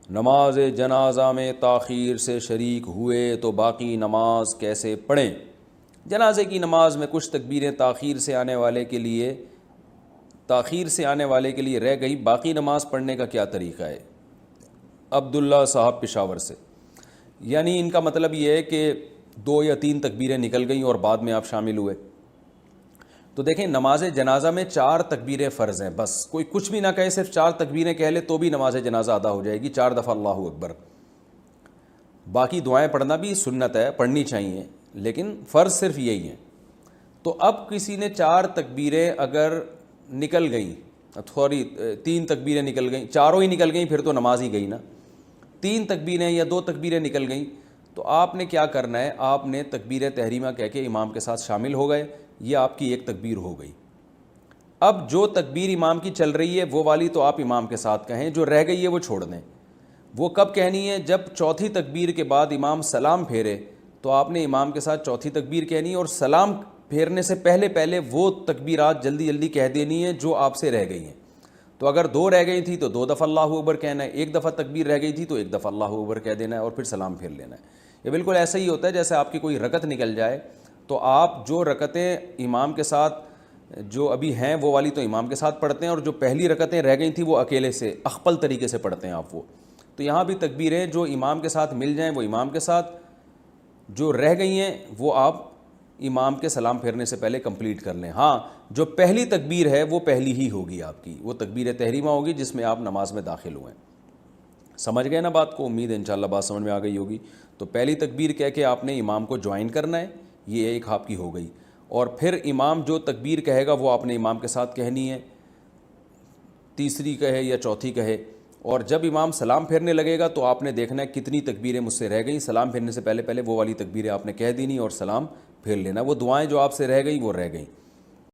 نماز جنازہ میں تاخیر سے شریک ہوئے تو باقی نماز کیسے پڑھیں؟ جنازے کی نماز میں کچھ تکبیریں تاخیر سے آنے والے کے لیے رہ گئی، باقی نماز پڑھنے کا کیا طریقہ ہے؟ عبداللہ صاحب پشاور سے، یعنی ان کا مطلب یہ ہے کہ 2 یا 3 تکبیریں نکل گئیں اور بعد میں آپ شامل ہوئے۔ تو دیکھیں، نماز جنازہ میں 4 تکبیریں فرض ہیں، بس کوئی کچھ بھی نہ کہے، صرف 4 تکبیریں کہہ لے تو بھی نماز جنازہ ادا ہو جائے گی، 4 دفعہ اللہ اکبر۔ باقی دعائیں پڑھنا بھی سنت ہے، پڑھنی چاہیے، لیکن فرض صرف یہی ہیں۔ تو اب کسی نے 4 تکبیریں اگر نکل گئیں، 3 تکبیریں نکل گئیں، چاروں ہی نکل گئیں، پھر تو نماز ہی گئی نا۔ 3 تکبیریں یا 2 تکبیریں نکل گئیں تو آپ نے کیا کرنا ہے؟ آپ نے تکبیر تحریمہ کہہ کے امام کے ساتھ شامل ہو گئے، یہ آپ کی ایک تکبیر ہو گئی۔ اب جو تکبیر امام کی چل رہی ہے وہ والی تو آپ امام کے ساتھ کہیں، جو رہ گئی ہے وہ چھوڑ دیں۔ وہ کب کہنی ہے؟ جب چوتھی تکبیر کے بعد امام سلام پھیرے تو آپ نے امام کے ساتھ چوتھی تکبیر کہنی ہے، اور سلام پھیرنے سے پہلے وہ تکبیرات جلدی جلدی کہہ دینی ہے جو آپ سے رہ گئی ہیں۔ تو اگر 2 رہ گئی تھی تو 2 دفعہ اللہ اکبر کہنا ہے، 1 دفعہ تکبیر رہ گئی تھی تو 1 دفعہ اللہ اکبر کہہ دینا ہے اور پھر سلام پھیر لینا ہے۔ یہ بالکل ایسا ہی ہوتا ہے جیسے آپ کی کوئی رکعت نکل جائے تو آپ جو رکعتیں امام کے ساتھ جو ابھی ہیں وہ والی تو امام کے ساتھ پڑھتے ہیں، اور جو پہلی رکعتیں رہ گئی تھیں وہ اکیلے سے اخپل طریقے سے پڑھتے ہیں آپ وہ۔ تو یہاں بھی تکبیریں جو امام کے ساتھ مل جائیں وہ امام کے ساتھ، جو رہ گئی ہیں وہ آپ امام کے سلام پھیرنے سے پہلے کمپلیٹ کر لیں۔ ہاں، جو پہلی تکبیر ہے وہ پہلی ہی ہوگی آپ کی، وہ تکبیر تحریمہ ہوگی جس میں آپ نماز میں داخل ہوئے۔ سمجھ گئے نا بات کو؟ امید ہے انشاءاللہ بات سمجھ میں آ گئی ہوگی۔ تو پہلی تکبیر کہہ کے آپ نے امام کو جوائن کرنا ہے، یہ ایک آپ کی ہو گئی، اور پھر امام جو تکبیر کہے گا وہ آپ نے امام کے ساتھ کہنی ہے، تیسری کہے یا چوتھی کہے۔ اور جب امام سلام پھیرنے لگے گا تو آپ نے دیکھنا ہے کتنی تکبیریں مجھ سے رہ گئیں، سلام پھیرنے سے پہلے وہ والی تکبیریں آپ نے کہہ دینی اور سلام پھیر لینا۔ وہ دعائیں جو آپ سے رہ گئیں وہ رہ گئیں۔